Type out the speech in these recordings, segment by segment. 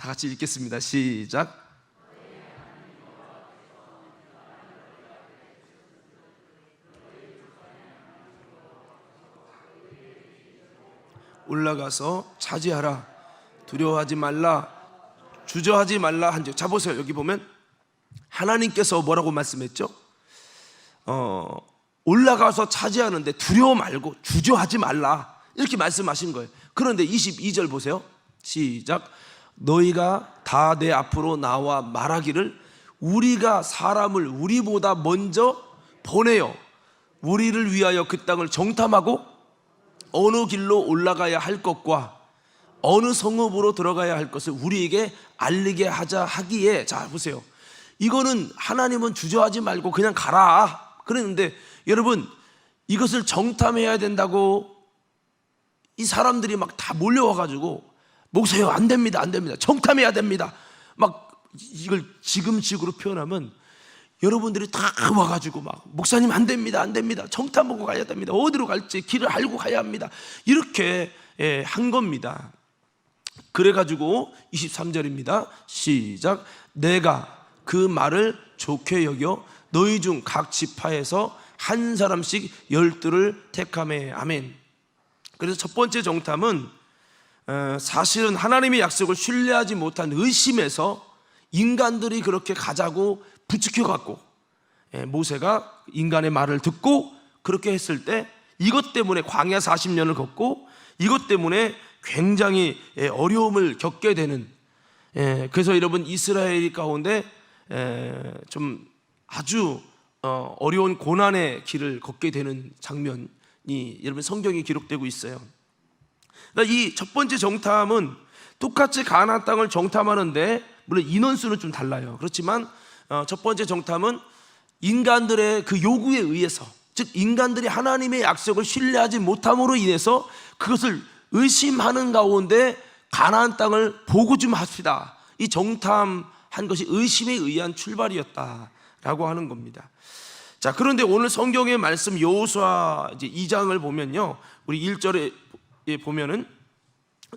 다 같이 읽겠습니다. 시작. 올라가서 차지하라. 두려워하지 말라. 주저하지 말라 한즉. 자 보세요. 여기 보면 하나님께서 뭐라고 말씀했죠? 올라가서 차지하는데 두려워 말고 주저하지 말라 이렇게 말씀하신 거예요. 그런데 22절 보세요. 시작. 너희가 다 내 앞으로 나와 말하기를 우리가 사람을 우리보다 먼저 보내어 우리를 위하여 그 땅을 정탐하고 어느 길로 올라가야 할 것과 어느 성읍으로 들어가야 할 것을 우리에게 알리게 하자 하기에. 자 보세요. 이거는 하나님은 주저하지 말고 그냥 가라 그랬는데, 여러분 이것을 정탐해야 된다고 이 사람들이 막 다 몰려와가지고 목사요 안 됩니다 안 됩니다 정탐해야 됩니다 막 이걸 지금식으로 표현하면 여러분들이 다 와가지고 막 목사님 안 됩니다 안 됩니다 정탐하고 가야 됩니다 어디로 갈지 길을 알고 가야 합니다 이렇게 한 겁니다. 그래가지고 23절입니다. 시작. 내가 그 말을 좋게 여겨 너희 중 각 지파에서 한 사람씩 12를 택하매. 아멘. 그래서 첫 번째 정탐은 사실은 하나님의 약속을 신뢰하지 못한 의심에서 인간들이 그렇게 가자고 부추겨갖고 모세가 인간의 말을 듣고 그렇게 했을 때 이것 때문에 광야 40년을 걷고 이것 때문에 굉장히 어려움을 겪게 되는, 그래서 여러분 이스라엘 가운데 좀 아주 어려운 고난의 길을 걷게 되는 장면이 여러분 성경에 기록되고 있어요. 그러니까 이 첫 번째 정탐은 똑같이 가나안 땅을 정탐하는데 물론 인원수는 좀 달라요. 그렇지만 첫 번째 정탐은 인간들의 그 요구에 의해서, 즉 인간들이 하나님의 약속을 신뢰하지 못함으로 인해서 그것을 의심하는 가운데 가나안 땅을 보고 좀 합시다. 이 정탐한 것이 의심에 의한 출발이었다라고 하는 겁니다. 자, 그런데 오늘 성경의 말씀 여호수아 2장을 보면요, 우리 1절에 보면은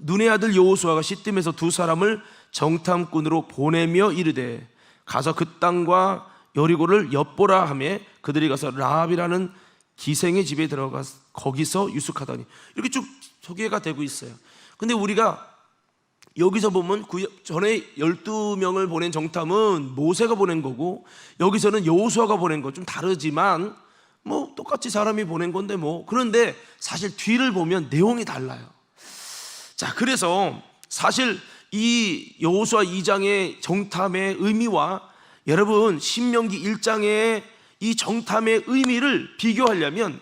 눈의 아들 여호수아가 시딤에서 두 사람을 정탐꾼으로 보내며 이르되 가서 그 땅과 여리고를 엿보라 하며 그들이 가서 라합이라는 기생의 집에 들어가 거기서 유숙하더니. 이렇게 쭉 소개가 되고 있어요. 근데 우리가 여기서 보면 전에 12명을 보낸 정탐은 모세가 보낸 거고 여기서는 여호수아가 보낸 거 좀 다르지만 뭐 똑같이 사람이 보낸 건데 뭐, 그런데 사실 뒤를 보면 내용이 달라요. 자, 그래서 사실 이 여호수아 2장의 정탐의 의미와 여러분 신명기 1장의 이 정탐의 의미를 비교하려면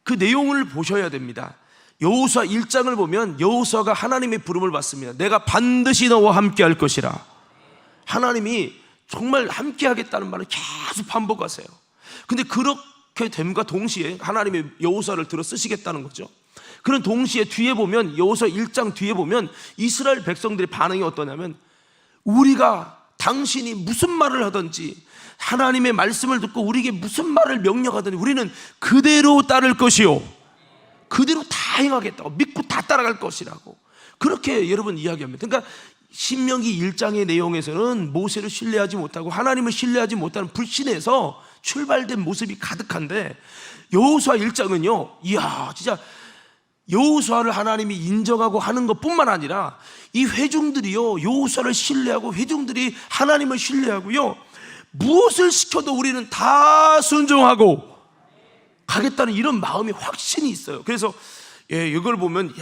그 내용을 보셔야 됩니다. 여호수아 1장을 보면 여호수아가 하나님의 부름을 받습니다. 내가 반드시 너와 함께 할 것이라. 하나님이 정말 함께 하겠다는 말을 계속 반복하세요. 근데 그렇게 됨과 동시에 하나님의 여호수아를 들어 쓰시겠다는 거죠. 그런 동시에 뒤에 보면 여호수아 1장 뒤에 보면 이스라엘 백성들의 반응이 어떠냐면, 우리가 당신이 무슨 말을 하든지 하나님의 말씀을 듣고 우리에게 무슨 말을 명령하든지 우리는 그대로 따를 것이요 그대로 다 행하겠다고 믿고 다 따라갈 것이라고 그렇게 여러분 이야기합니다. 그러니까 신명기 1장의 내용에서는 모세를 신뢰하지 못하고 하나님을 신뢰하지 못하는 불신에서 출발된 모습이 가득한데, 여호수아 1장은요 이야 진짜 여호수아를 하나님이 인정하고 하는 것뿐만 아니라 이 회중들이요 여호수아를 신뢰하고 회중들이 하나님을 신뢰하고요 무엇을 시켜도 우리는 다 순종하고 가겠다는 이런 마음이 확신이 있어요. 그래서 이걸 보면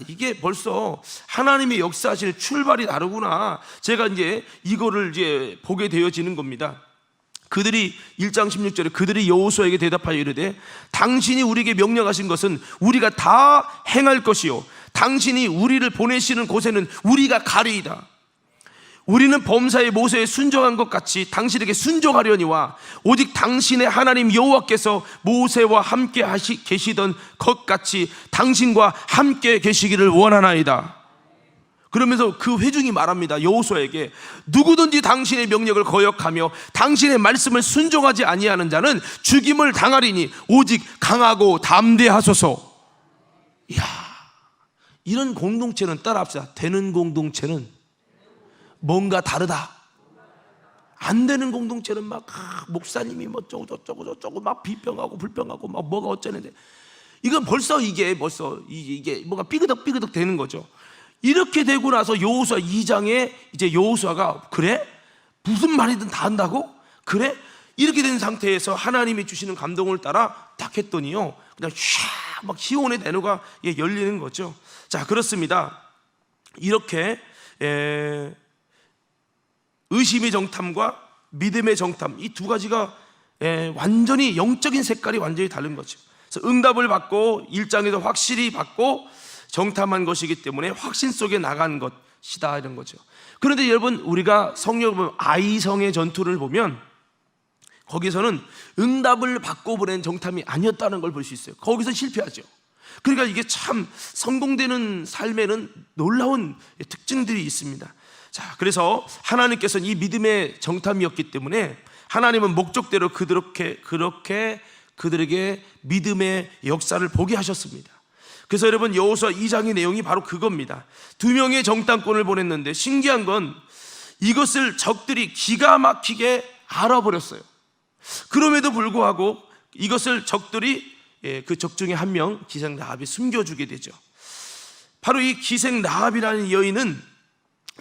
이게 벌써 하나님의 역사하시는 출발이 다르구나. 제가 이제 이거를 이제 보게 되어지는 겁니다. 그들이 1장 16절에 그들이 여호수아에게 대답하여 이르되 당신이 우리에게 명령하신 것은 우리가 다 행할 것이요 당신이 우리를 보내시는 곳에는 우리가 가리이다. 우리는 범사의 모세에 순종한 것 같이 당신에게 순종하려니와 오직 당신의 하나님 여호와께서 모세와 함께 계시던 것 같이 당신과 함께 계시기를 원하나이다. 그러면서 그 회중이 말합니다. 여호수아에게 누구든지 당신의 명령을 거역하며 당신의 말씀을 순종하지 아니하는 자는 죽임을 당하리니 오직 강하고 담대하소서. 이야, 이런 공동체는 따라합시다. 되는 공동체는 뭔가 다르다. 안 되는 공동체는 막 목사님이 뭐 저쩌고 막 비평하고 불평하고 막 뭐가 어쩌는데, 이건 벌써 이게 뭔가 삐그덕 되는 거죠. 이렇게 되고 나서 여호수아 2장에 이제 여호수아가 그래? 무슨 말이든 다 한다고? 그래? 이렇게 된 상태에서 하나님이 주시는 감동을 따라 딱 했더니요, 그냥 막 시온의 대로가 열리는 거죠. 자, 그렇습니다. 이렇게 의심의 정탐과 믿음의 정탐, 이 두 가지가 완전히 영적인 색깔이 완전히 다른 거죠. 그래서 응답을 받고 1장에서 확실히 받고 정탐한 것이기 때문에 확신 속에 나간 것이다, 이런 거죠. 그런데 여러분, 우리가 성경 아이성의 전투를 보면 거기서는 응답을 받고 보낸 정탐이 아니었다는 걸 볼 수 있어요. 거기서 실패하죠. 그러니까 이게 참 성공되는 삶에는 놀라운 특징들이 있습니다. 자, 그래서 하나님께서는 이 믿음의 정탐이었기 때문에 하나님은 목적대로 그렇게 그들에게 믿음의 역사를 보게 하셨습니다. 그래서 여러분, 여호수아 2장의 내용이 바로 그겁니다. 2명의 정탐꾼을 보냈는데 신기한 건 이것을 적들이 기가 막히게 알아버렸어요. 그럼에도 불구하고 이것을 적들이 그 적 중에 한 명, 기생 라합이 숨겨주게 되죠. 바로 이 기생 라합이라는 여인은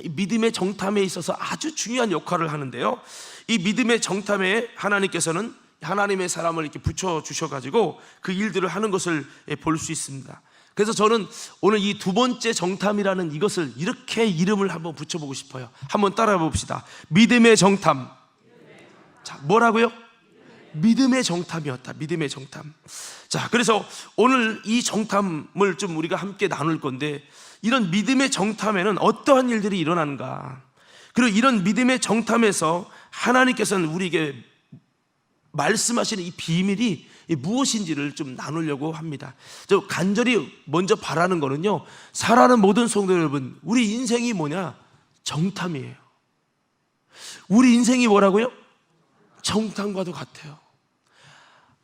믿음의 정탐에 있어서 아주 중요한 역할을 하는데요, 이 믿음의 정탐에 하나님께서는 하나님의 사람을 이렇게 붙여주셔가지고 그 일들을 하는 것을 볼 수 있습니다. 그래서 저는 오늘 이 두 번째 정탐이라는 이것을 이렇게 이름을 한번 붙여보고 싶어요. 한번 따라해 봅시다. 믿음의 정탐. 자, 뭐라고요? 믿음의 정탐이었다. 믿음의 정탐. 자, 그래서 오늘 이 정탐을 좀 우리가 함께 나눌 건데, 이런 믿음의 정탐에는 어떠한 일들이 일어나는가, 그리고 이런 믿음의 정탐에서 하나님께서는 우리에게 말씀하시는 이 비밀이 무엇인지를 좀 나누려고 합니다. 저 간절히 먼저 바라는 거는요, 사랑하는 모든 성도 여러분, 우리 인생이 뭐냐? 정탐이에요. 우리 인생이 뭐라고요? 정탐과도 같아요.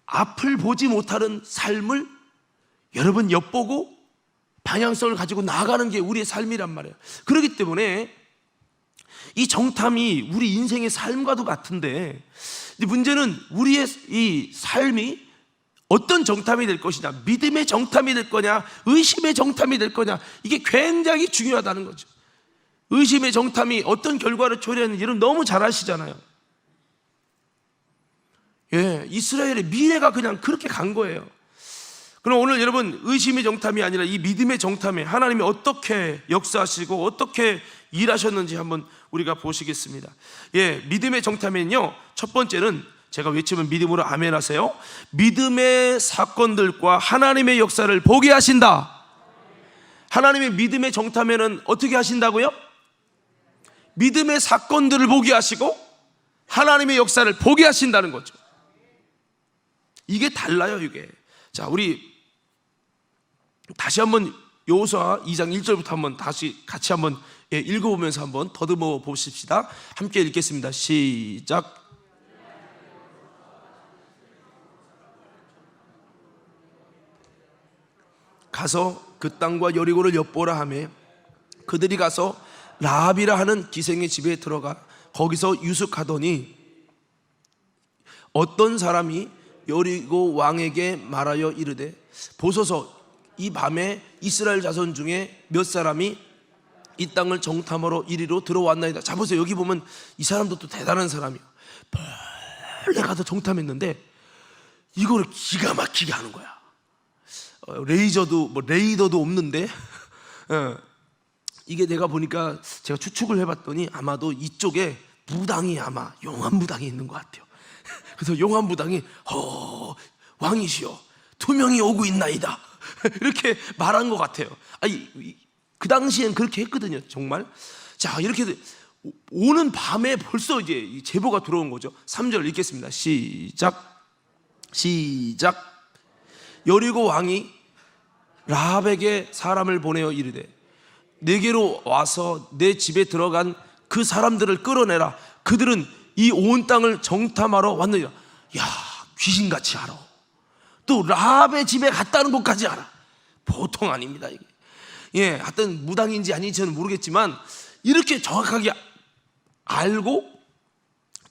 앞을 보지 못하는 삶을 여러분 엿보고 방향성을 가지고 나아가는 게 우리의 삶이란 말이에요. 그렇기 때문에 이 정탐이 우리 인생의 삶과도 같은데, 문제는 우리의 이 삶이 어떤 정탐이 될 것이냐, 믿음의 정탐이 될 거냐, 의심의 정탐이 될 거냐, 이게 굉장히 중요하다는 거죠. 의심의 정탐이 어떤 결과를 초래하는지 여러분 너무 잘 아시잖아요. 이스라엘의 미래가 그냥 그렇게 간 거예요. 그럼 오늘 여러분, 의심의 정탐이 아니라 이 믿음의 정탐에 하나님이 어떻게 역사하시고 어떻게 일하셨는지 한번 우리가 보시겠습니다. 믿음의 정탐에는요, 첫 번째는 제가 외치면 믿음으로 아멘 하세요. 믿음의 사건들과 하나님의 역사를 보게 하신다. 하나님의 믿음의 정탐에는 어떻게 하신다고요? 믿음의 사건들을 보게 하시고 하나님의 역사를 보게 하신다는 거죠. 이게 달라요, 이게. 자, 우리 다시 한번 여호수아 2장 1절부터 한번 다시 같이 한번 읽어보면서 한번 더듬어 보십시다. 함께 읽겠습니다. 시작. 가서 그 땅과 여리고를 엿보라 하매 그들이 가서 라합이라 하는 기생의 집에 들어가 거기서 유숙하더니 어떤 사람이 여리고 왕에게 말하여 이르되 보소서, 이 밤에 이스라엘 자손 중에 몇 사람이 이 땅을 정탐하러 이리로 들어왔나이다. 자, 보세요. 여기 보면 이 사람도 또 대단한 사람이에요. 벌레 가서 정탐했는데 이거를 기가 막히게 하는 거야. 레이더도 없는데 이게 내가 보니까 제가 추측을 해봤더니 아마도 이쪽에 무당이, 아마 용한 무당이 있는 것 같아요. 그래서 용한 무당이 왕이시여, 2명이 오고 있나이다 이렇게 말한 것 같아요. 아니, 그 당시엔 그렇게 했거든요, 정말. 자, 이렇게 오는 밤에 벌써 이제 제보가 들어온 거죠. 3절 읽겠습니다. 시작. 여리고 왕이 라합에게 사람을 보내어 이르되 내게로 와서 내 집에 들어간 그 사람들을 끌어내라. 그들은 이 온 땅을 정탐하러 왔느니라. 야, 귀신같이 알아. 또 라합의 집에 갔다는 것까지 알아. 보통 아닙니다, 이게. 하여튼 무당인지 아닌지는 모르겠지만 이렇게 정확하게 알고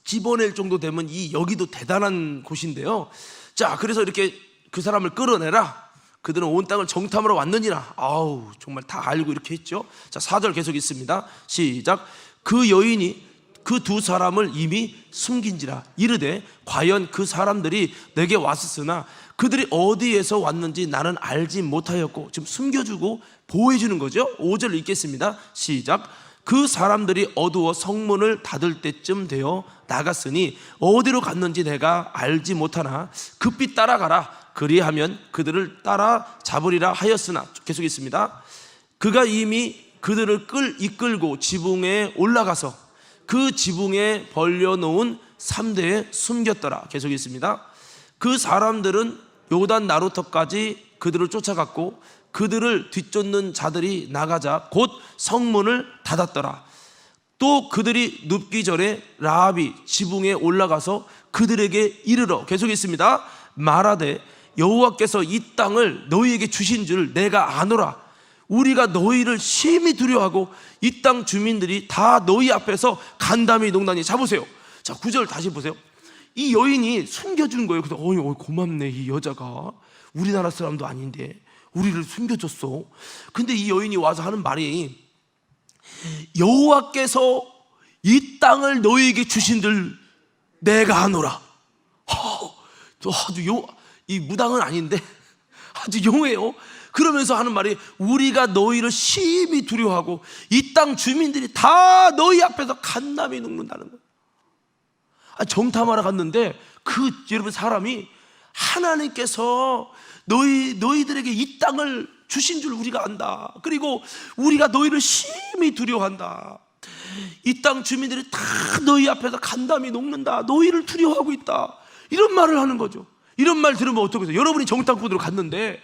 집어낼 정도 되면 이 여기도 대단한 곳인데요. 자, 그래서 이렇게 그 사람을 끌어내라. 그들은 온 땅을 정탐하러 왔느니라. 아우, 정말 다 알고 이렇게 했죠. 자, 4절 계속 있습니다. 시작. 그 여인이 그 두 사람을 이미 숨긴지라. 이르되 과연 그 사람들이 내게 왔었으나 그들이 어디에서 왔는지 나는 알지 못하였고, 지금 숨겨주고 보호해주는 거죠. 5절 읽겠습니다. 시작. 그 사람들이 어두워 성문을 닫을 때쯤 되어 나갔으니 어디로 갔는지 내가 알지 못하나 급히 따라가라. 그리하면 그들을 따라 잡으리라 하였으나, 계속 있습니다. 그가 이미 그들을 이끌고 지붕에 올라가서 그 지붕에 벌려놓은 3대에 숨겼더라. 계속 있습니다. 그 사람들은 요단 나루터까지 그들을 쫓아갔고 그들을 뒤쫓는 자들이 나가자 곧 성문을 닫았더라. 또 그들이 눕기 전에 라합이 지붕에 올라가서 그들에게 이르러, 계속 있습니다, 말하되 여호와께서 이 땅을 너희에게 주신 줄 내가 아노라. 우리가 너희를 심히 두려워하고 이 땅 주민들이 다 너희 앞에서 간담이 농나니. 자, 보세요. 자, 9절 다시 보세요. 이 여인이 숨겨준 거예요. 그래서 고맙네, 이 여자가 우리나라 사람도 아닌데 우리를 숨겨줬어. 근데 이 여인이 와서 하는 말이 여호와께서 이 땅을 너희에게 주신들 내가 아노라. 아주 이 무당은 아닌데 아주 용해요. 그러면서 하는 말이 우리가 너희를 심히 두려워하고 이 땅 주민들이 다 너희 앞에서 간담이 눕는다는 거예요. 정탐하러 갔는데 여러분 사람이 하나님께서 너희들에게 이 땅을 주신 줄 우리가 안다. 그리고 우리가 너희를 심히 두려워한다. 이 땅 주민들이 다 너희 앞에서 간담이 녹는다. 너희를 두려워하고 있다. 이런 말을 하는 거죠. 이런 말 들으면 어떻겠어요? 여러분이 정탐꾼으로 갔는데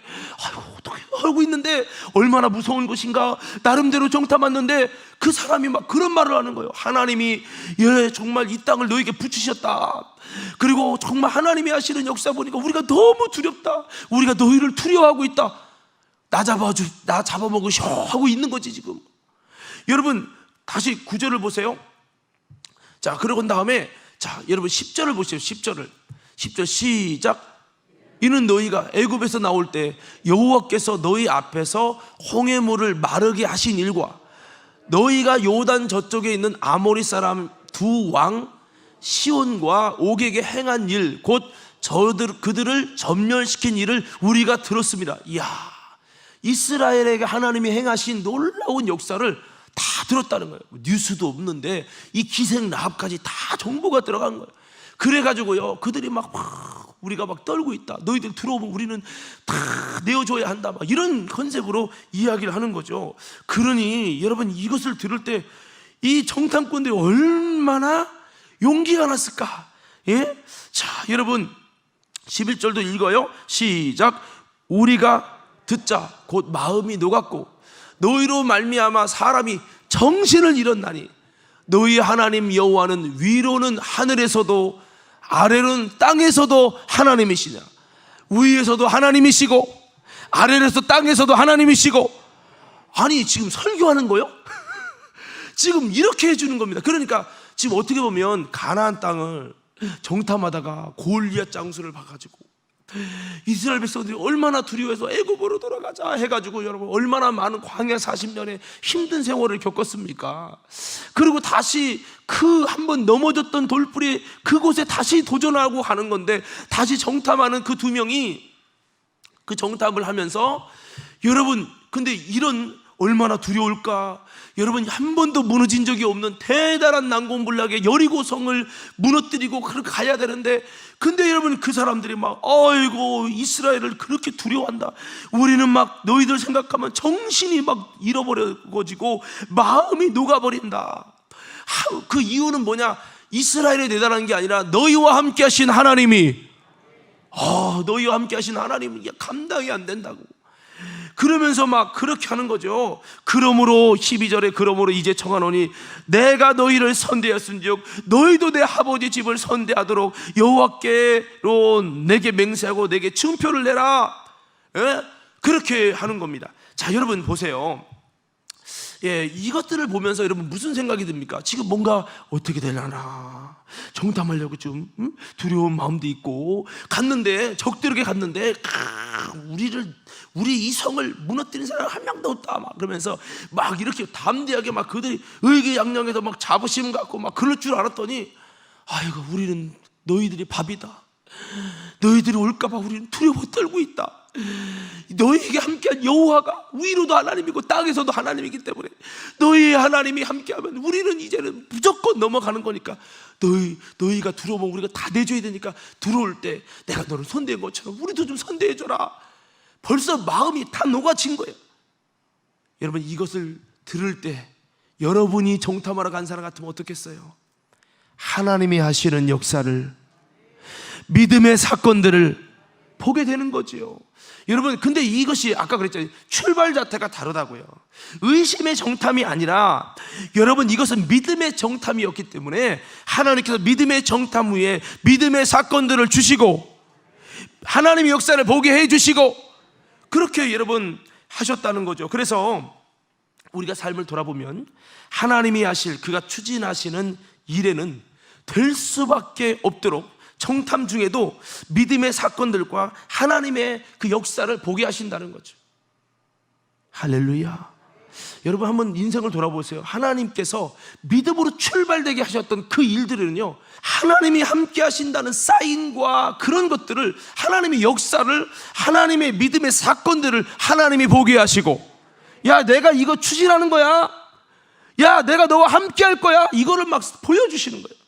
어떻게 하고 있는데 얼마나 무서운 것인가. 나름대로 정탐 왔는데 그 사람이 막 그런 말을 하는 거예요. 하나님이 정말 이 땅을 너에게 붙이셨다. 그리고 정말 하나님이 하시는 역사 보니까 우리가 너무 두렵다. 우리가 너희를 두려워하고 있다. 나 잡아먹으셔 하고 있는 거지 지금. 여러분 다시 9절을 보세요. 자, 그러고 난 다음에 자, 여러분 10절을 보세요. 10절 시작. 이는 너희가 애굽에서 나올 때 여호와께서 너희 앞에서 홍해물을 마르게 하신 일과 너희가 요단 저쪽에 있는 아모리 사람 두 왕 시온과 옥에게 행한 일, 곧 그들을 점멸시킨 일을 우리가 들었습니다. 이야, 이스라엘에게 하나님이 행하신 놀라운 역사를 다 들었다는 거예요. 뉴스도 없는데 이 기생 라합까지 다 정보가 들어간 거예요. 그래가지고요, 그들이 막 우리가 막 떨고 있다. 너희들 들어오면 우리는 다 내어줘야 한다. 막 이런 컨셉으로 이야기를 하는 거죠. 그러니 여러분 이것을 들을 때 이 정탐꾼들이 얼마나 용기가 났을까? 예? 자, 여러분 11절도 읽어요. 시작. 우리가 듣자 곧 마음이 녹았고 너희로 말미암아 사람이 정신을 잃었나니 너희 하나님 여호와는 위로는 하늘에서도 아래로는 땅에서도 하나님이시냐. 위에서도 하나님이시고 아래에서 땅에서도 하나님이시고. 아니 지금 설교하는 거요? 지금 이렇게 해주는 겁니다. 그러니까 지금 어떻게 보면 가나안 땅을 정탐하다가 골리앗 장수를 봐가지고 이스라엘 백성들이 얼마나 두려워해서 애굽으로 돌아가자 해가지고 여러분 얼마나 많은 광야 40년의 힘든 세월을 겪었습니까? 그리고 다시 그 한번 넘어졌던 돌뿌리 그곳에 다시 도전하고 가는 건데, 다시 정탐하는 그 두 명이 그 정탐을 하면서 여러분 근데 이런 얼마나 두려울까? 여러분 한 번도 무너진 적이 없는 대단한 난공불락의 여리고성을 무너뜨리고 그렇게 가야 되는데, 근데 여러분 그 사람들이 막 아이고 이스라엘을 그렇게 두려워한다. 우리는 막 너희들 생각하면 정신이 막 잃어버려지고 마음이 녹아버린다. 그 이유는 뭐냐? 이스라엘이 대단한 게 아니라 너희와 함께 하신 하나님이 너희와 함께 하신 하나님은 감당이 안 된다고. 그러면서 막 그렇게 하는 거죠. 그러므로 12절에 그러므로 이제 청하노니 내가 너희를 선대하였은즉 너희도 내 아버지 집을 선대하도록 여호와께로 내게 맹세하고 내게 증표를 내라. 그렇게 하는 겁니다. 자, 여러분 보세요. 이것들을 보면서 여러분 무슨 생각이 듭니까? 지금 뭔가 어떻게 되려나 정탐하려고 좀 두려운 마음도 있고, 갔는데 적들에게 갔는데 우리 이 성을 무너뜨린 사람 한 명도 없다 막 그러면서 막 이렇게 담대하게 막 그들이 의기양양해서 막 자부심 갖고 막 그럴 줄 알았더니, 아이고 우리는 너희들이 밥이다, 너희들이 올까봐 우리는 두려워 떨고 있다, 너희에게 함께한 여호와가 위로도 하나님이고 땅에서도 하나님이기 때문에 너희의 하나님이 함께하면 우리는 이제는 무조건 넘어가는 거니까 너희가 들어오면 우리가 다 내줘야 되니까 들어올 때 내가 너를 선대한 것처럼 우리도 좀 선대해줘라. 벌써 마음이 다 녹아진 거예요. 여러분, 이것을 들을 때 여러분이 정탐하러 간 사람 같으면 어떻겠어요? 하나님이 하시는 역사를, 믿음의 사건들을 보게 되는 거지요. 여러분, 근데 이것이 아까 그랬잖아요. 출발 자체가 다르다고요. 의심의 정탐이 아니라 여러분, 이것은 믿음의 정탐이었기 때문에 하나님께서 믿음의 정탐 후에 믿음의 사건들을 주시고 하나님의 역사를 보게 해주시고 그렇게 여러분 하셨다는 거죠. 그래서 우리가 삶을 돌아보면 하나님이 하실, 그가 추진하시는 일에는 될 수밖에 없도록 정탐 중에도 믿음의 사건들과 하나님의 그 역사를 보게 하신다는 거죠. 할렐루야. 여러분, 한번 인생을 돌아보세요. 하나님께서 믿음으로 출발되게 하셨던 그 일들은요, 하나님이 함께 하신다는 사인과 그런 것들을, 하나님의 역사를, 하나님의 믿음의 사건들을 하나님이 보게 하시고, 야 내가 이거 추진하는 거야, 야 내가 너와 함께 할 거야, 이거를 막 보여주시는 거예요.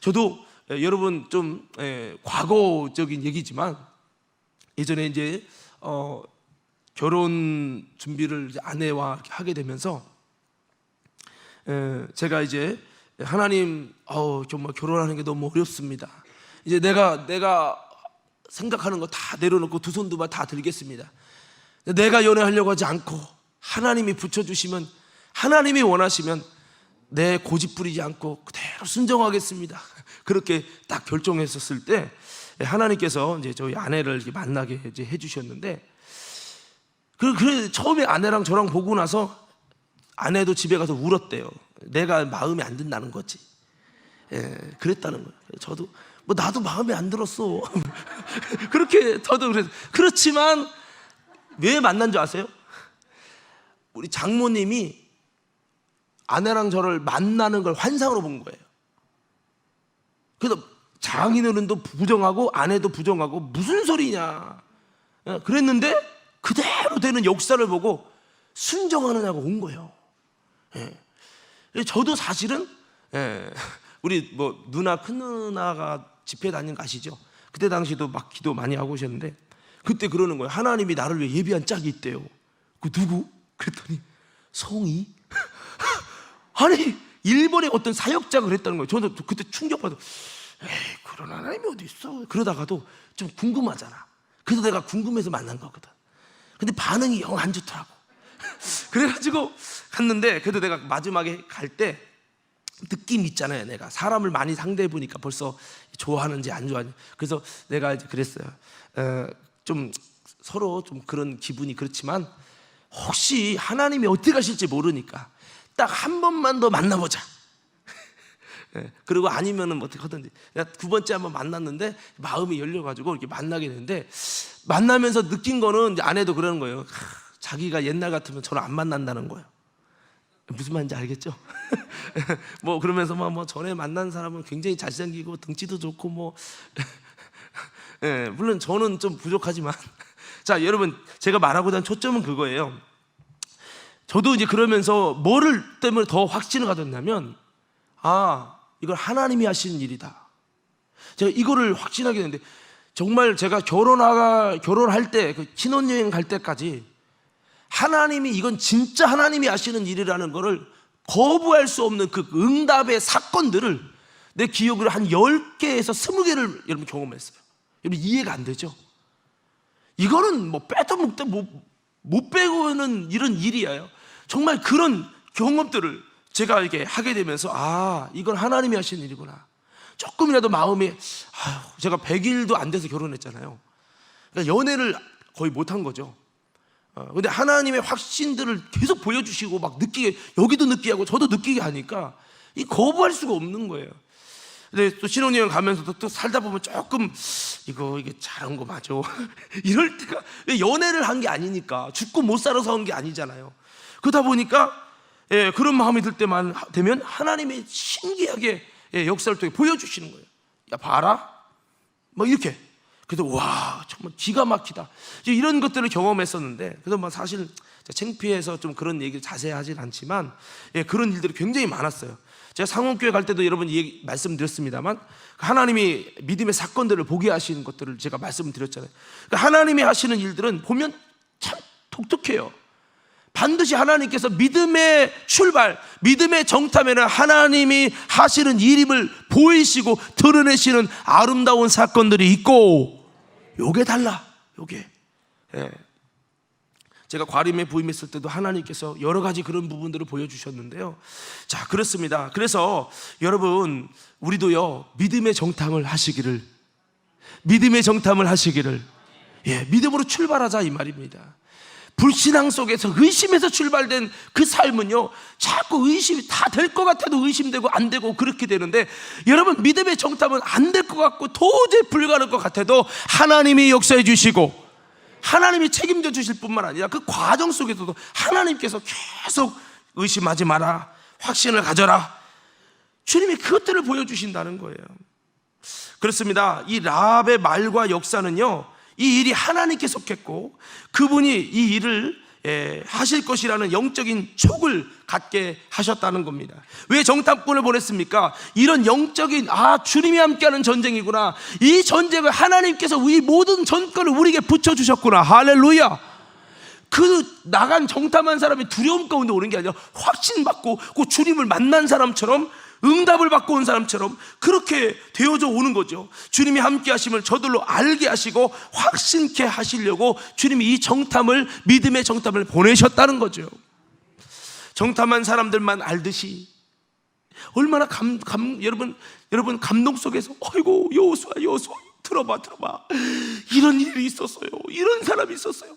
저도 여러분 좀 과거적인 얘기지만 예전에 이제 결혼 준비를 이제 아내와 이렇게 하게 되면서 제가 이제 하나님, 정말 결혼하는 게 너무 어렵습니다. 이제 내가 생각하는 거 다 내려놓고 두 손 두 발 다 들겠습니다. 내가 연애하려고 하지 않고 하나님이 붙여주시면, 하나님이 원하시면 내 고집 부리지 않고 그대로 순종하겠습니다. 그렇게 딱 결정했었을 때 하나님께서 이제 저희 아내를 이렇게 만나게 이제 해주셨는데, 그래 처음에 아내랑 저랑 보고 나서 아내도 집에 가서 울었대요. 내가 마음에 안 든다는 거지. 그랬다는 거예요. 저도 나도 마음에 안 들었어. 그렇게 저도 그랬어요. 그렇지만 왜 만난 줄 아세요? 우리 장모님이 아내랑 저를 만나는 걸 환상으로 본 거예요. 그래서 장인어른도 부정하고 아내도 부정하고 무슨 소리냐 그랬는데 그대로 되는 역사를 보고 순종하느냐고 온 거예요. 저도 사실은 우리 누나, 큰 누나가 집회 다니는 거 아시죠? 그때 당시도 막 기도 많이 하고 오셨는데 그때 그러는 거예요. 하나님이 나를 위해 예비한 짝이 있대요. 그 누구? 그랬더니 성이 아니 일본의 어떤 사역자가 그랬다는 거예요. 저는 그때 충격받아. 그런 하나님이 어디 있어? 그러다가도 좀 궁금하잖아. 그래서 내가 궁금해서 만난 거거든. 근데 반응이 영 안 좋더라고. 그래가지고 갔는데, 그래도 내가 마지막에 갈 때 느낌 있잖아요. 내가 사람을 많이 상대해 보니까 벌써 좋아하는지 안 좋아하는지. 그래서 내가 이제 그랬어요. 좀 서로 좀 그런 기분이 그렇지만 혹시 하나님이 어떻게 하실지 모르니까 딱 한 번만 더 만나보자. 그리고 아니면은 어떻게 하든지. 내가 두 번째 한번 만났는데 마음이 열려가지고 이렇게 만나게 되는데, 만나면서 느낀 거는 이제 아내도 그러는 거예요. 자기가 옛날 같으면 저를 안 만난다는 거예요. 무슨 말인지 알겠죠? 그러면서 전에 만난 사람은 굉장히 잘생기고 등치도 좋고 물론 저는 좀 부족하지만 자, 여러분, 제가 말하고자 하는 초점은 그거예요. 저도 이제 그러면서 뭐를 때문에 더 확신을 가졌냐면, 이걸 하나님이 하시는 일이다. 제가 이거를 확신하게 됐는데, 정말 제가 결혼할 때, 그 신혼여행 갈 때까지 하나님이, 이건 진짜 하나님이 하시는 일이라는 거를 거부할 수 없는 그 응답의 사건들을 내 기억으로 한 10개에서 20개를 여러분 경험했어요. 여러분 이해가 안 되죠? 이거는 빼도 먹도 못 빼고는 이런 일이에요. 정말 그런 경험들을 제가 이렇게 하게 되면서 이건 하나님이 하시는 일이구나. 조금이라도 마음이, 제가 100일도 안 돼서 결혼했잖아요. 그러니까 연애를 거의 못한 거죠. 근데 하나님의 확신들을 계속 보여주시고 막 느끼게, 여기도 느끼게 하고 저도 느끼게 하니까 이 거부할 수가 없는 거예요. 근데 또 신혼여행 가면서도 또 살다 보면 조금 이게 잘한 거 맞아 이럴 때가, 연애를 한 게 아니니까, 죽고 못 살아서 한 게 아니잖아요. 그러다 보니까 그런 마음이 들 때만 되면 하나님이 신기하게 역사를 통해 보여주시는 거예요. 야 봐라, 뭐 이렇게. 그래도 와 정말 기가 막히다, 이런 것들을 경험했었는데, 그래서 뭐 사실 창피해서 좀 그런 얘기를 자세히 하진 않지만 그런 일들이 굉장히 많았어요. 제가 상원교회 갈 때도 여러분 말씀드렸습니다만, 하나님이 믿음의 사건들을 보게 하시는 것들을 제가 말씀드렸잖아요. 하나님이 하시는 일들은 보면 참 독특해요. 반드시 하나님께서 믿음의 출발, 믿음의 정탐에는 하나님이 하시는 일임을 보이시고 드러내시는 아름다운 사건들이 있고, 요게 달라, 요게. 제가 과림에 부임했을 때도 하나님께서 여러 가지 그런 부분들을 보여주셨는데요. 자, 그렇습니다. 그래서 여러분, 우리도요 믿음의 정탐을 하시기를, 믿음으로 출발하자 이 말입니다. 불신앙 속에서, 의심에서 출발된 그 삶은요, 자꾸 의심이 다 될 것 같아도 의심되고 안 되고 그렇게 되는데, 여러분 믿음의 정탐은 안 될 것 같고 도저히 불가능할 것 같아도 하나님이 역사해 주시고 하나님이 책임져 주실 뿐만 아니라 그 과정 속에서도 하나님께서 계속 의심하지 마라, 확신을 가져라, 주님이 그것들을 보여주신다는 거예요. 그렇습니다. 이 라합의 말과 역사는요, 이 일이 하나님께 속했고 그분이 이 일을 하실 것이라는 영적인 촉을 갖게 하셨다는 겁니다. 왜 정탐꾼을 보냈습니까? 이런 영적인, 주님이 함께하는 전쟁이구나, 이 전쟁을 하나님께서 이 모든 전권을 우리에게 붙여주셨구나, 할렐루야. 그 나간 정탐한 사람이 두려움 가운데 오는 게 아니라 확신받고 그 주님을 만난 사람처럼, 응답을 받고 온 사람처럼 그렇게 되어져 오는 거죠. 주님이 함께 하심을 저들로 알게 하시고 확신케 하시려고 주님이 이 정탐을, 믿음의 정탐을 보내셨다는 거죠. 정탐한 사람들만 알듯이 얼마나 여러분 감동 속에서 어이고 여호수아 들어봐 이런 일이 있었어요, 이런 사람이 있었어요.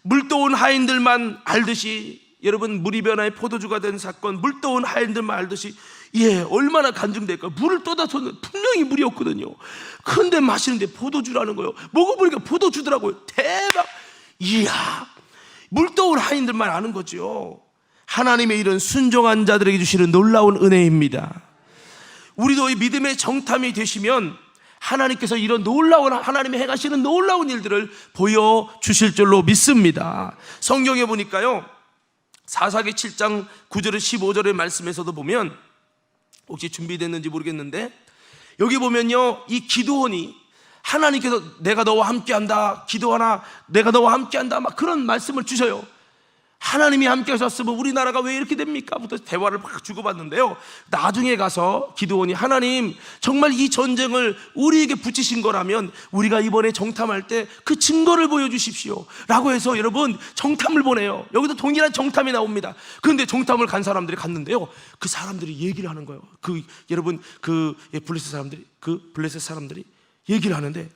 물떠온 하인들만 알듯이, 여러분 물이 변화의 포도주가 된 사건, 물떠온 하인들만 알듯이 얼마나 간증될까. 물을 떠다서는 분명히 물이었거든요. 그런데 마시는데 포도주라는 거예요. 먹어보니까 포도주더라고요. 대박. 이야, 물떠온 하인들만 아는 거죠. 하나님의 이런 순종한 자들에게 주시는 놀라운 은혜입니다. 우리도 이 믿음의 정탐이 되시면 하나님께서 이런 놀라운, 하나님이 행하시는 놀라운 일들을 보여주실 줄로 믿습니다. 성경에 보니까요, 사사기 7장 9절에 15절의 말씀에서도 보면, 혹시 준비됐는지 모르겠는데, 여기 보면요, 이 기드온이 하나님께서 내가 너와 함께한다, 기도하나 내가 너와 함께한다, 막 그런 말씀을 주셔요. 하나님이 함께 하셨으면 우리나라가 왜 이렇게 됩니까? 부터 대화를 막 주고받는데요, 나중에 가서 기드온이, 하나님 정말 이 전쟁을 우리에게 붙이신 거라면 우리가 이번에 정탐할 때 그 증거를 보여주십시오 라고 해서 여러분 정탐을 보내요. 여기도 동일한 정탐이 나옵니다. 그런데 정탐을 간 사람들이 갔는데요, 그 사람들이 얘기를 하는 거예요. 블레셋 사람들이 얘기를 하는데,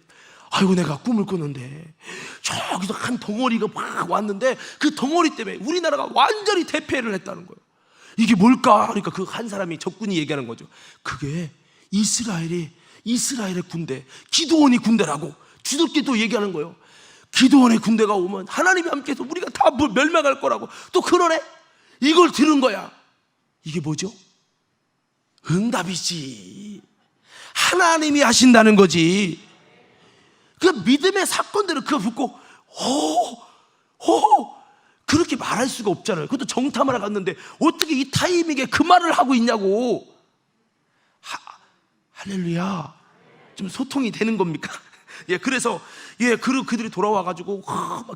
아이고 내가 꿈을 꿨는데 저기서 한 덩어리가 막 왔는데 그 덩어리 때문에 우리나라가 완전히 대패를 했다는 거예요. 이게 뭘까? 그러니까 그 한 사람이, 적군이 얘기하는 거죠. 그게 이스라엘의 군대, 기드온이 군대라고 주덥게 또 얘기하는 거예요. 기드온의 군대가 오면 하나님이 함께해서 우리가 다 멸망할 거라고 또 그러네. 이걸 들은 거야. 이게 뭐죠? 응답이지. 하나님이 하신다는 거지. 그 믿음의 사건들을 그거 붙고 그렇게 말할 수가 없잖아요. 그것도 정탐하러 갔는데 어떻게 이 타이밍에 그 말을 하고 있냐고. 할렐루야. 좀 소통이 되는 겁니까? 그래서 그들이 돌아와가지고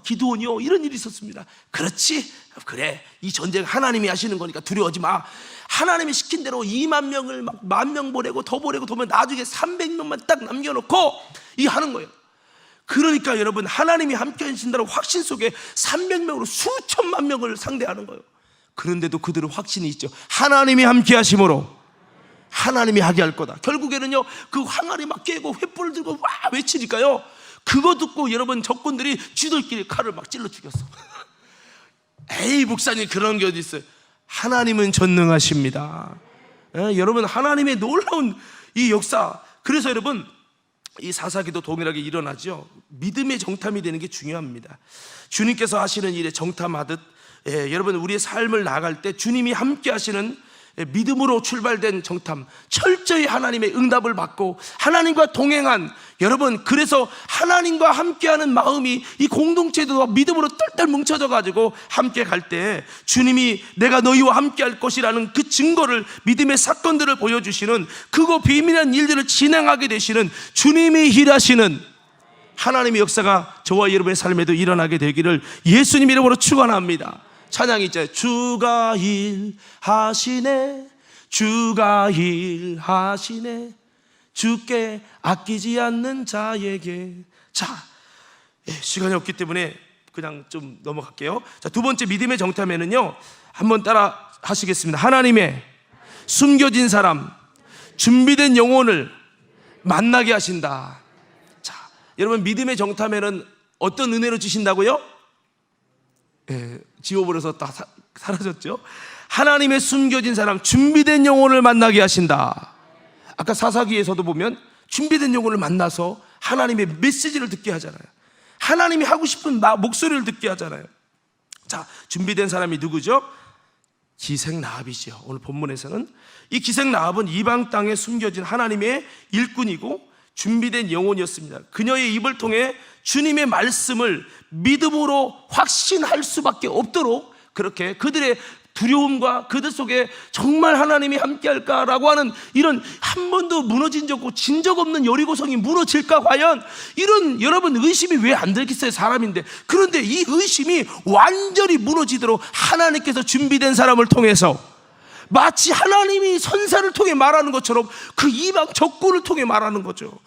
기드온이요, 이런 일이 있었습니다. 그렇지, 그래, 이 전쟁 하나님이 하시는 거니까 두려워하지 마. 하나님이 시킨 대로 2만 명을 막 10,000명 보내고 더 보면 나중에 300명만 딱 남겨놓고 이 하는 거예요. 그러니까 여러분, 하나님이 함께 하신다는 확신 속에 300명으로 수천만 명을 상대하는 거예요. 그런데도 그들은 확신이 있죠. 하나님이 함께 하심으로 하나님이 하게 할 거다. 결국에는요, 그 항아리 막 깨고 횃불을 들고 와 외치니까요, 그거 듣고 여러분 적군들이 쥐들끼리 칼을 막 찔러 죽였어. 에이 목사님, 그런 게 어디 있어요. 하나님은 전능하십니다. 여러분, 하나님의 놀라운 이 역사. 그래서 여러분, 이 사사기도 동일하게 일어나죠. 믿음의 정탐이 되는 게 중요합니다. 주님께서 하시는 일에 정탐하듯 여러분, 우리의 삶을 나아갈 때 주님이 함께 하시는 믿음으로 출발된 정탐, 철저히 하나님의 응답을 받고 하나님과 동행한 여러분, 그래서 하나님과 함께하는 마음이 이 공동체도 믿음으로 똘똘 뭉쳐져 가지고 함께 갈 때 주님이 내가 너희와 함께 할 것이라는 그 증거를, 믿음의 사건들을 보여주시는, 그거 비밀한 일들을 진행하게 되시는 주님이 일하시는 하나님의 역사가 저와 여러분의 삶에도 일어나게 되기를 예수님 이름으로 축원합니다. 찬양이 있잖아요. 주가 일하시네, 주가 일하시네, 주께 아끼지 않는 자에게. 자, 시간이 없기 때문에 그냥 좀 넘어갈게요. 자, 두 번째 믿음의 정탐에는요, 한번 따라 하시겠습니다. 하나님의 숨겨진 사람, 준비된 영혼을 만나게 하신다. 자, 여러분, 믿음의 정탐에는 어떤 은혜로 주신다고요? 지워버려서 다 사라졌죠. 하나님의 숨겨진 사람, 준비된 영혼을 만나게 하신다. 아까 사사기에서도 보면 준비된 영혼을 만나서 하나님의 메시지를 듣게 하잖아요. 하나님이 하고 싶은 목소리를 듣게 하잖아요. 자, 준비된 사람이 누구죠? 기생 라합이죠. 오늘 본문에서는 이 기생 라합은 이방 땅에 숨겨진 하나님의 일꾼이고 준비된 영혼이었습니다. 그녀의 입을 통해 주님의 말씀을 믿음으로 확신할 수밖에 없도록 그렇게 그들의 두려움과 그들 속에 정말 하나님이 함께할까라고 하는 이런, 한 번도 무너진 적 없고 진 적 없는 여리고성이 무너질까, 과연 이런 여러분 의심이 왜 안 들겠어요? 사람인데. 그런데 이 의심이 완전히 무너지도록 하나님께서 준비된 사람을 통해서, 마치 하나님이 선사를 통해 말하는 것처럼 그 이방 적군을 통해 말하는 거죠.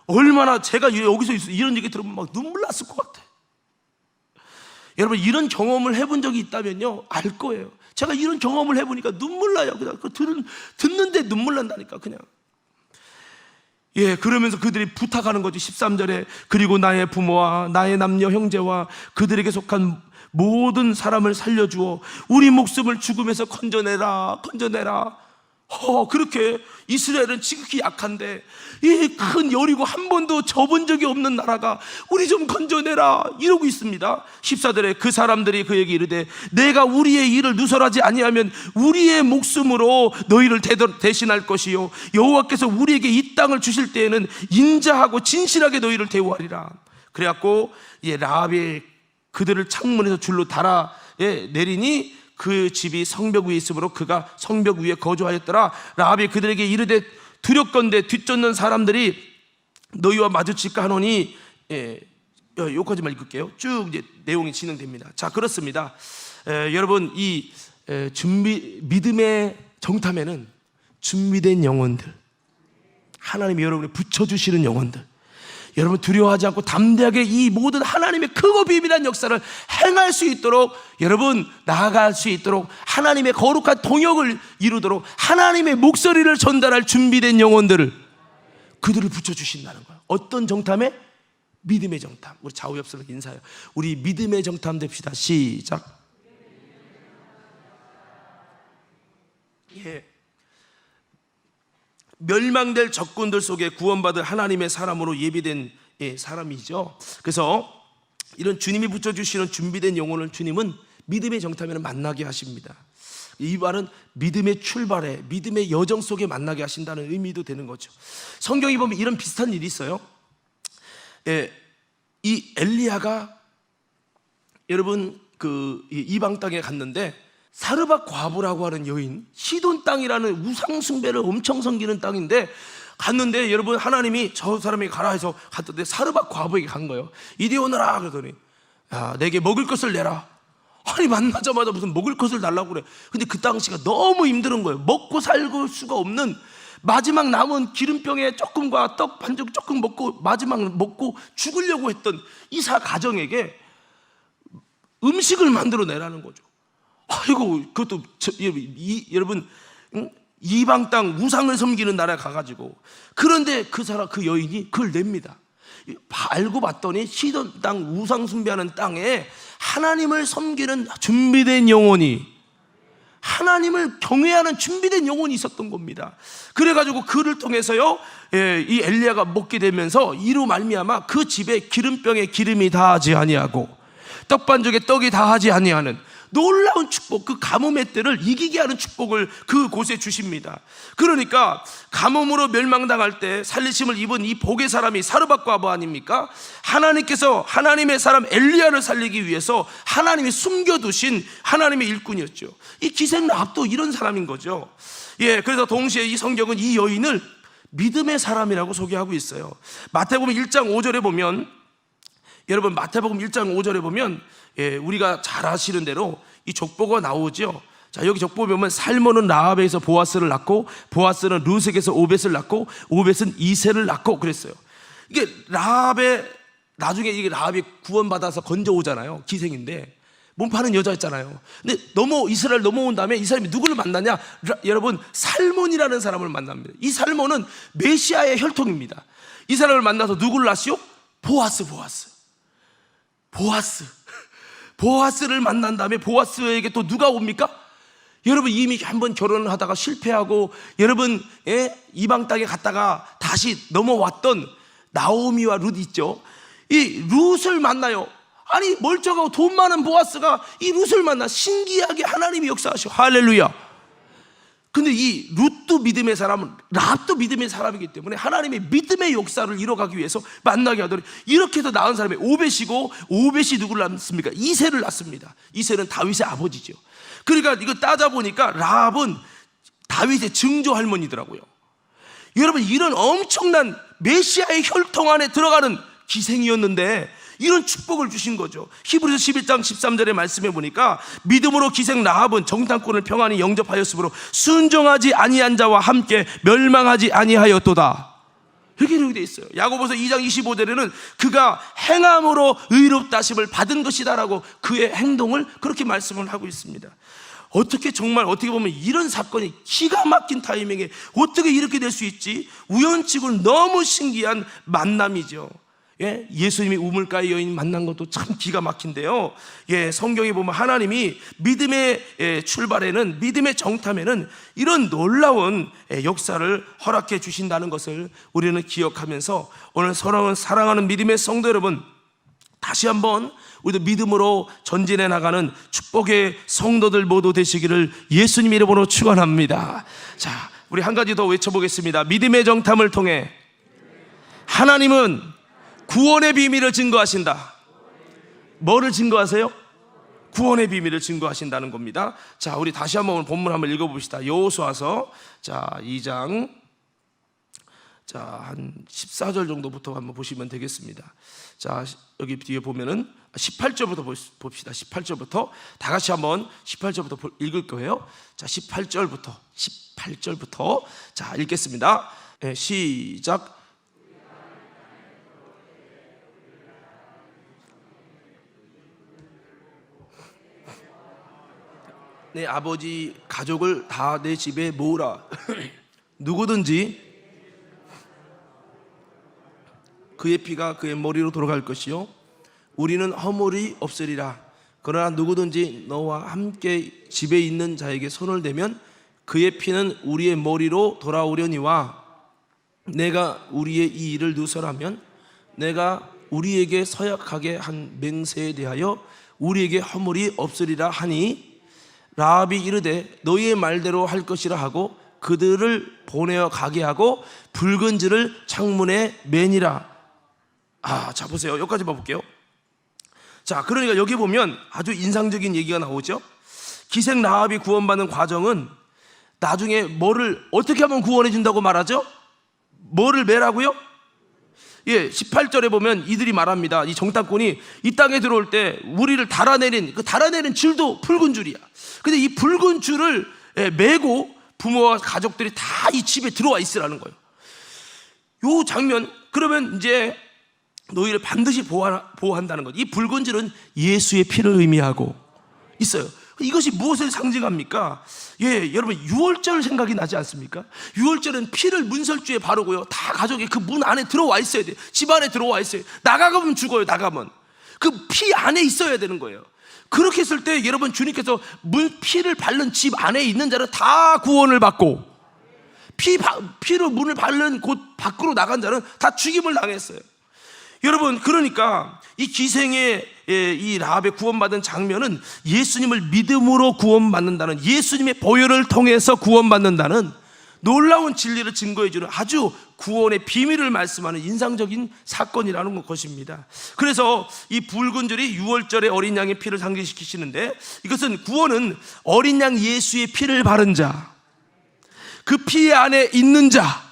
얼마나, 제가 여기서 이런 얘기 들으면 막 눈물 났을 것 같아요. 여러분, 이런 경험을 해본 적이 있다면요 알 거예요. 제가 이런 경험을 해보니까 눈물 나요. 그냥 듣는데 눈물 난다니까, 그냥. 그러면서 그들이 부탁하는 거죠. 13절에 그리고 나의 부모와 나의 남녀 형제와 그들에게 속한 모든 사람을 살려주어 우리 목숨을 죽음에서 건져내라, 건져내라. 그렇게 이스라엘은 지극히 약한데 이 큰 여리고 한 번도 접은 적이 없는 나라가 우리 좀 건져내라 이러고 있습니다. 14절에 그 사람들이 그에게 이르되 내가 우리의 일을 누설하지 아니하면 우리의 목숨으로 너희를 대신할 것이요 여호와께서 우리에게 이 땅을 주실 때에는 인자하고 진실하게 너희를 대우하리라. 그래갖고 라합이 그들을 창문에서 줄로 달아 내리니 그 집이 성벽 위에 있으므로 그가 성벽 위에 거주하였더라. 라합이 그들에게 이르되 두렵건대 뒤쫓는 사람들이 너희와 마주칠까 하노니, 여기까지만 읽을게요. 쭉 이제 내용이 진행됩니다. 자, 그렇습니다. 여러분, 이 믿음의 정탐에는 준비된 영혼들, 하나님이 여러분을 붙여주시는 영혼들, 여러분 두려워하지 않고 담대하게 이 모든 하나님의 크고 비밀한 역사를 행할 수 있도록, 여러분 나아갈 수 있도록, 하나님의 거룩한 동역을 이루도록 하나님의 목소리를 전달할 준비된 영혼들을, 그들을 붙여주신다는 거예요. 어떤 정탐에? 믿음의 정탐. 우리 좌우옆서로 인사해요. 우리 믿음의 정탐 됩시다. 시작. 멸망될 적군들 속에 구원받을 하나님의 사람으로 예비된 사람이죠. 그래서 이런 주님이 붙여주시는 준비된 영혼을 주님은 믿음의 정탐에는 만나게 하십니다. 이 말은 믿음의 출발에, 믿음의 여정 속에 만나게 하신다는 의미도 되는 거죠. 성경에 보면 이런 비슷한 일이 있어요. 이 엘리야가 여러분 그 이방 땅에 갔는데 사르밧 과부라고 하는 여인, 시돈 땅이라는 우상 숭배를 엄청 섬기는 땅인데 갔는데, 여러분 하나님이 저 사람이 가라 해서 갔던데 사르밧 과부에게 간 거예요. 이리 오너라 그러더니 내게 먹을 것을 내라. 아니 만나자마자 무슨 먹을 것을 달라고 그래. 근데 그 당시가 너무 힘든 거예요. 먹고 살고 수가 없는, 마지막 남은 기름병에 조금과 떡 반죽 조금 먹고 마지막 먹고 죽으려고 했던 이 가정에게 음식을 만들어 내라는 거죠. 아이고, 그것도 여러분 이방 땅 우상을 섬기는 나라에 가가지고, 그런데 그 여인이 그걸 냅니다. 알고 봤더니 시돈 땅, 우상 숭배하는 땅에 하나님을 섬기는 준비된 영혼이, 하나님을 경외하는 준비된 영혼이 있었던 겁니다. 그래가지고 그를 통해서요, 이 엘리야가 먹게 되면서 이로 말미암아 그 집에 기름병에 기름이 다하지 아니하고 떡반죽에 떡이 다하지 아니하는 놀라운 축복, 그 가뭄의 때를 이기게 하는 축복을 그곳에 주십니다. 그러니까 가뭄으로 멸망당할 때 살리심을 입은 이 복의 사람이 사르밧과부 아닙니까? 하나님께서 하나님의 사람 엘리야를 살리기 위해서 하나님이 숨겨두신 하나님의 일꾼이었죠. 이 기생 라합도 이런 사람인 거죠. 그래서 동시에 이 성경은 이 여인을 믿음의 사람이라고 소개하고 있어요. 마태복음 1장 5절에 보면, 여러분 마태복음 1장 5절에 보면 우리가 잘 아시는 대로 이 족보가 나오죠. 자, 여기 족보 보면 살몬은 라합에서 보아스를 낳고, 보아스는 르sek에서 오벳을 낳고, 오벳은 이새를 낳고 그랬어요. 이게 라합의, 나중에 이게 라합이 구원받아서 건져오잖아요. 기생인데 몸 파는 여자였잖아요. 근데 이스라엘 넘어온 다음에 이 사람이 누구를 만나냐? 여러분 살몬이라는 사람을 만납니다. 이 살몬은 메시아의 혈통입니다. 이 사람을 만나서 누구를 낳았시오? 보아스를 만난 다음에 보아스에게 또 누가 옵니까? 여러분 이미 한번 결혼을 하다가 실패하고 여러분 이방 땅에 갔다가 다시 넘어왔던 나오미와 룻 있죠. 이 룻을 만나요. 아니 멀쩡하고 돈 많은 보아스가 이 룻을 만나 신기하게 하나님이 역사하셔. 할렐루야. 근데 이 룻도 믿음의 사람은 라합도 믿음의 사람이기 때문에 하나님의 믿음의 역사를 이뤄가기 위해서 만나게 하더니 이렇게 해서 낳은 사람이 오벳이고, 오벳이 누구를 낳습니까? 이새를 낳습니다. 이새는 다윗의 아버지죠. 그러니까 이거 따져보니까 라합은 다윗의 증조 할머니더라고요. 여러분 이런 엄청난 메시아의 혈통 안에 들어가는 기생이었는데 이런 축복을 주신 거죠. 히브리서 11장 13절의 말씀에 보니까 믿음으로 기생 라합은 정탐꾼을 평안히 영접하였으므로 순종하지 아니한 자와 함께 멸망하지 아니하였도다. 이렇게 되어 있어요. 야고보서 2장 25절에는 그가 행함으로 의롭다심을 받은 것이다라고 그의 행동을 그렇게 말씀을 하고 있습니다. 어떻게 정말 어떻게 보면 이런 사건이 기가 막힌 타이밍에 어떻게 이렇게 될 수 있지? 우연치고는 너무 신기한 만남이죠. 예수님이 우물가의 여인 만난 것도 참 기가 막힌데요. 성경에 보면 하나님이 믿음의 출발에는, 믿음의 정탐에는 이런 놀라운 역사를 허락해 주신다는 것을 우리는 기억하면서 오늘 사랑하는 믿음의 성도 여러분, 다시 한번 우리도 믿음으로 전진해 나가는 축복의 성도들 모두 되시기를 예수님 이름으로 축원합니다. 자, 우리 한 가지 더 외쳐보겠습니다. 믿음의 정탐을 통해 하나님은 구원의 비밀을 증거하신다. 뭐를 증거하세요? 구원의 비밀을 증거하신다는 겁니다. 자, 우리 다시 한번 본문 한번 읽어봅시다. 여호수아서 2장 한 14절 정도부터 한번 보시면 되겠습니다. 자, 여기 뒤에 보면은 18절부터 봅시다. 18절부터 다 같이 한번 18절부터 읽을 거예요. 자, 18절부터 자, 읽겠습니다. 시작. 내 아버지 가족을 다 내 집에 모으라. 누구든지 그의 피가 그의 머리로 돌아갈 것이요 우리는 허물이 없으리라. 그러나 누구든지 너와 함께 집에 있는 자에게 손을 대면 그의 피는 우리의 머리로 돌아오려니와 내가 우리의 이 일을 누설하면 내가 우리에게 서약하게 한 맹세에 대하여 우리에게 허물이 없으리라 하니 라합이 이르되 너희의 말대로 할 것이라 하고 그들을 보내어 가게 하고 붉은 줄을 창문에 매니라. 자, 보세요. 여기까지 봐볼게요. 자, 그러니까 여기 보면 아주 인상적인 얘기가 나오죠. 기생 라합이 구원받는 과정은 나중에 뭐를 어떻게 하면 구원해 준다고 말하죠? 뭐를 매라고요? 18절에 보면 이들이 말합니다. 이 정탐꾼이 이 땅에 들어올 때 우리를 달아내린 그 달아내린 줄도 붉은 줄이야. 근데 이 붉은 줄을 메고 부모와 가족들이 다 이 집에 들어와 있으라는 거예요. 요 장면, 그러면 이제 너희를 반드시 보호한다는 것. 이 붉은 줄은 예수의 피를 의미하고 있어요. 이것이 무엇을 상징합니까? 예, 여러분 유월절 생각이 나지 않습니까? 유월절은 피를 문설주에 바르고요, 다 가족이 그 문 안에 들어와 있어야 돼요. 집 안에 들어와 있어요. 나가면 죽어요. 나가면 그 피 안에 있어야 되는 거예요. 그렇게 했을 때 여러분, 주님께서 피를 바른 집 안에 있는 자는 다 구원을 받고, 피로 문을 바른 곳 밖으로 나간 자는 다 죽임을 당했어요. 여러분, 그러니까 이 기생의 이 라합의 구원받은 장면은 예수님을 믿음으로 구원받는다는, 예수님의 보혈을 통해서 구원받는다는 놀라운 진리를 증거해주는 아주 구원의 비밀을 말씀하는 인상적인 사건이라는 것입니다. 그래서 이 붉은 줄이 유월절의 어린 양의 피를 상징시키시는데, 이것은 구원은 어린 양 예수의 피를 바른 자, 그 피 안에 있는 자,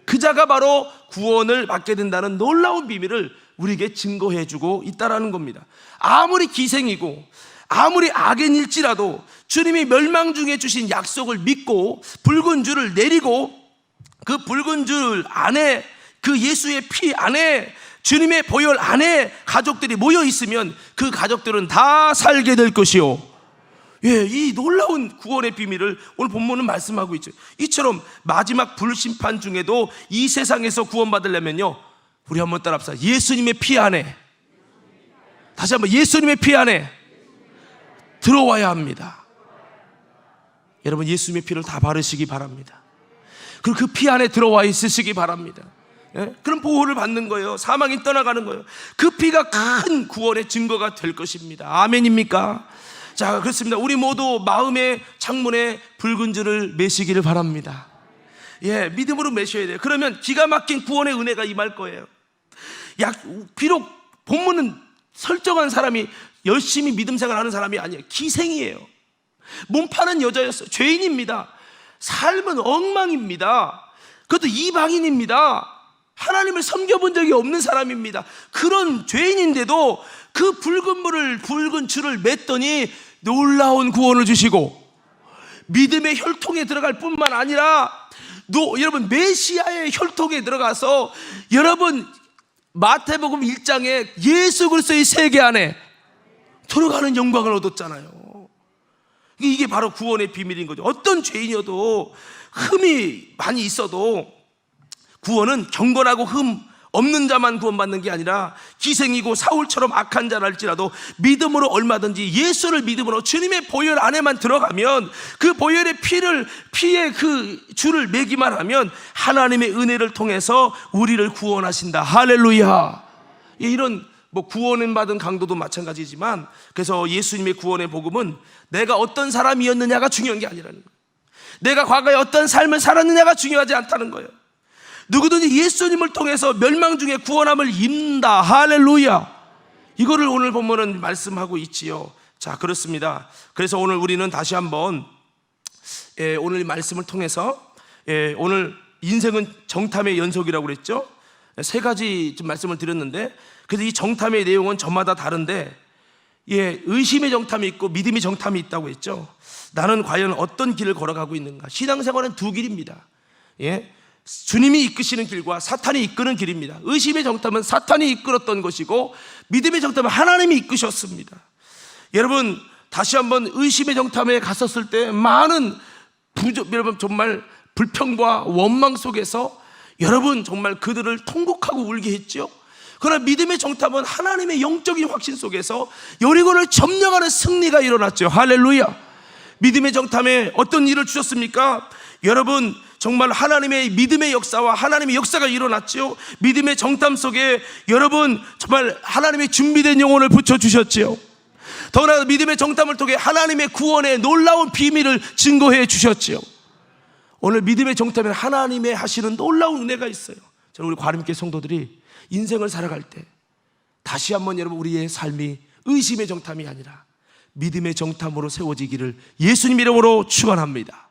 그 자가 바로 구원을 받게 된다는 놀라운 비밀을 우리에게 증거해주고 있다는 겁니다. 아무리 기생이고 아무리 악인일지라도 주님이 멸망 중에 주신 약속을 믿고 붉은 줄을 내리고, 그 붉은 줄 안에, 그 예수의 피 안에, 주님의 보혈 안에 가족들이 모여 있으면 그 가족들은 다 살게 될 것이요, 예, 이 놀라운 구원의 비밀을 오늘 본문은 말씀하고 있죠. 이처럼 마지막 불심판 중에도 이 세상에서 구원받으려면요, 우리 한번 따라합시다. 예수님의 피 안에, 다시 한번 예수님의 피 안에 들어와야 합니다. 여러분, 예수님의 피를 다 바르시기 바랍니다. 그리고 그 피 안에 들어와 있으시기 바랍니다. 예? 그럼 보호를 받는 거예요. 사망이 떠나가는 거예요. 그 피가 큰 구원의 증거가 될 것입니다. 아멘입니까? 자, 그렇습니다. 우리 모두 마음의 창문에 붉은 줄을 매시기를 바랍니다. 예, 믿음으로 매셔야 돼요. 그러면 기가 막힌 구원의 은혜가 임할 거예요. 비록 본문은 설정한 사람이 열심히 믿음 생활하는 사람이 아니에요. 기생이에요. 몸 파는 여자였어요. 죄인입니다. 삶은 엉망입니다. 그것도 이방인입니다. 하나님을 섬겨본 적이 없는 사람입니다. 그런 죄인인데도 그 붉은 줄을 맸더니 놀라운 구원을 주시고, 믿음의 혈통에 들어갈 뿐만 아니라 여러분, 메시아의 혈통에 들어가서, 여러분 마태복음 1장에 예수 그리스도의 세계 안에 들어가는 영광을 얻었잖아요. 이게 바로 구원의 비밀인 거죠. 어떤 죄인이어도, 흠이 많이 있어도, 구원은 경건하고 흠 없는 자만 구원받는 게 아니라 기생이고 사울처럼 악한 자랄지라도 믿음으로 얼마든지, 예수를 믿음으로 주님의 보혈 안에만 들어가면, 그 보혈의 피의 그 줄을 매기만 하면 하나님의 은혜를 통해서 우리를 구원하신다. 할렐루야. 이런 구원을 받은 강도도 마찬가지지만, 그래서 예수님의 구원의 복음은 내가 어떤 사람이었느냐가 중요한 게 아니라는 거예요. 내가 과거에 어떤 삶을 살았느냐가 중요하지 않다는 거예요. 누구든지 예수님을 통해서 멸망 중에 구원함을 입는다. 할렐루야. 이거를 오늘 본문은 말씀하고 있지요. 자, 그렇습니다. 그래서 오늘 우리는 다시 한번 오늘 말씀을 통해서, 오늘 인생은 정탐의 연속이라고 그랬죠. 세 가지 좀 말씀을 드렸는데, 그래서 이 정탐의 내용은 저마다 다른데, 의심의 정탐이 있고 믿음의 정탐이 있다고 했죠. 나는 과연 어떤 길을 걸어가고 있는가? 신앙생활은 두 길입니다. 주님이 이끄시는 길과 사탄이 이끄는 길입니다. 의심의 정탐은 사탄이 이끌었던 것이고, 믿음의 정탐은 하나님이 이끄셨습니다. 여러분, 다시 한번 의심의 정탐에 갔었을 때 많은 여러분 정말 불평과 원망 속에서 여러분 정말 그들을 통곡하고 울게 했죠. 그러나 믿음의 정탐은 하나님의 영적인 확신 속에서 여리고를 점령하는 승리가 일어났죠. 할렐루야. 믿음의 정탐에 어떤 일을 주셨습니까? 여러분, 정말 하나님의 믿음의 역사와 하나님의 역사가 일어났죠. 믿음의 정탐 속에 여러분 정말 하나님의 준비된 영혼을 붙여주셨지요. 더구나 믿음의 정탐을 통해 하나님의 구원의 놀라운 비밀을 증거해 주셨지요. 오늘 믿음의 정탐에 하나님의 하시는 놀라운 은혜가 있어요. 저는 우리 과림교회 성도들이 인생을 살아갈 때 다시 한번 여러분, 우리의 삶이 의심의 정탐이 아니라 믿음의 정탐으로 세워지기를 예수님 이름으로 축원합니다.